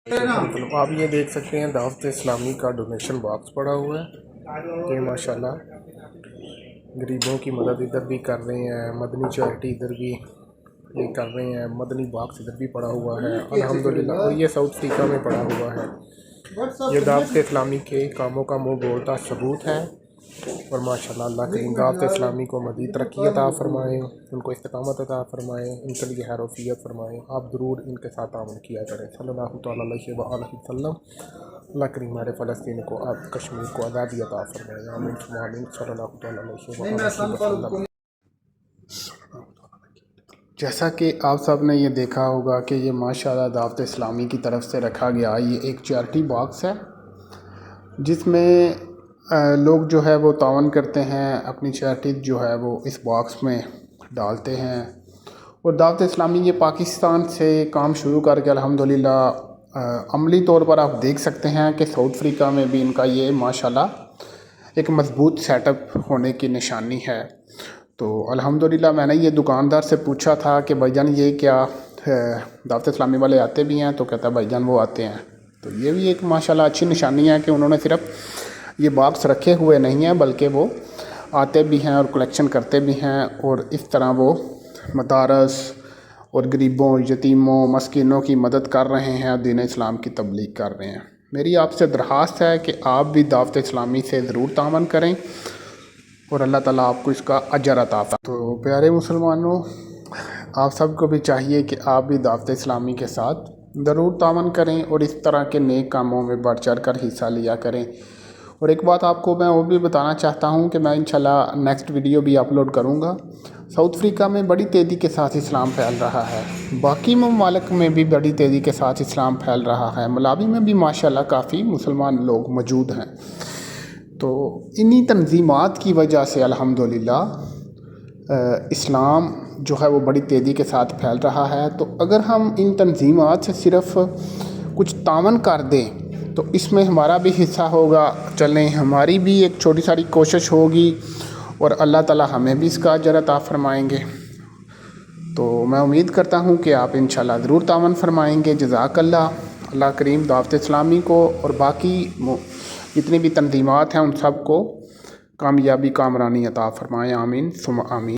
آپ یہ دیکھ سکتے ہیں دعوت اسلامی کا ڈونیشن باکس پڑا ہوا ہے کہ ماشاءاللہ غریبوں کی مدد ادھر بھی کر رہے ہیں، مدنی چیریٹی ادھر بھی یہ کر رہے ہیں، مدنی باکس ادھر بھی پڑا ہوا ہے الحمدللہ، اور یہ ساؤتھ افریقہ میں پڑا ہوا ہے۔ یہ دعوت اسلامی کے کاموں کا منہ بولتا ثبوت ہے، اور ماشاءاللہ اللہ کریم دعوت اسلامی کو مزید ترقی عطا فرمائیں، ان کو استقامت عطا فرمائیں، ان کے لیے خیر وفیت فرمائیں۔ آپ ضرور ان کے ساتھ تعاون کیا کریں صلی اللہ تعالیٰ علیہ وآلہ وسلم۔ اللہ کریم ہمارے فلسطین کو، آپ کشمیر کو آزادی عطا فرمائیں، آمین ثم آمین صلی اللہ تعالیٰ علیہ وآلہ وسلم۔ جیسا کہ آپ سب نے یہ دیکھا ہوگا کہ یہ ماشاءاللہ دعوت اسلامی کی طرف سے رکھا گیا یہ ایک چیریٹی باکس ہے، جس میں لوگ جو ہے وہ تعاون کرتے ہیں، اپنی چیریٹی جو ہے وہ اس باکس میں ڈالتے ہیں۔ اور دعوت اسلامی یہ پاکستان سے کام شروع کر کے الحمدللہ عملی طور پر آپ دیکھ سکتے ہیں کہ ساؤتھ افریقہ میں بھی ان کا یہ ماشاءاللہ ایک مضبوط سیٹ اپ ہونے کی نشانی ہے۔ تو الحمدللہ میں نے یہ دکاندار سے پوچھا تھا کہ بھائی جان یہ کیا دعوت اسلامی والے آتے بھی ہیں؟ تو کہتا ہے بھائی جان وہ آتے ہیں۔ تو یہ بھی ایک ماشاءاللہ اچھی نشانی ہے کہ انہوں نے صرف یہ باکس رکھے ہوئے نہیں ہیں بلکہ وہ آتے بھی ہیں اور کلیکشن کرتے بھی ہیں، اور اس طرح وہ مدارس اور غریبوں، یتیموں، مسکینوں کی مدد کر رہے ہیں اور دین اسلام کی تبلیغ کر رہے ہیں۔ میری آپ سے درخواست ہے کہ آپ بھی دعوت اسلامی سے ضرور تعاون کریں، اور اللہ تعالیٰ آپ کو اس کا اجر عطا فرمائے۔ تو پیارے مسلمانوں، آپ سب کو بھی چاہیے کہ آپ بھی دعوت اسلامی کے ساتھ ضرور تعاون کریں اور اس طرح کے نیک کاموں میں بڑھ چڑھ کر حصہ لیا کریں۔ اور ایک بات آپ کو میں وہ بھی بتانا چاہتا ہوں کہ میں انشاءاللہ نیکسٹ ویڈیو بھی اپلوڈ کروں گا۔ ساؤتھ افریقہ میں بڑی تیزی کے ساتھ اسلام پھیل رہا ہے، باقی ممالک میں بھی بڑی تیزی کے ساتھ اسلام پھیل رہا ہے، ملاوی میں بھی ماشاءاللہ کافی مسلمان لوگ موجود ہیں۔ تو انہی تنظیمات کی وجہ سے الحمدللہ اسلام جو ہے وہ بڑی تیزی کے ساتھ پھیل رہا ہے۔ تو اگر ہم ان تنظیمات سے صرف کچھ تعاون کر دیں تو اس میں ہمارا بھی حصہ ہوگا، چلیں ہماری بھی ایک چھوٹی ساری کوشش ہوگی، اور اللہ تعالیٰ ہمیں بھی اس کا اجر عطا فرمائیں گے۔ تو میں امید کرتا ہوں کہ آپ انشاءاللہ ضرور تعاون فرمائیں گے۔ جزاک اللہ۔ اللہ کریم دعوت اسلامی کو اور باقی جتنی بھی تنظیمات ہیں ان سب کو کامیابی کامرانی عطا فرمائیں، آمین ثم آمین۔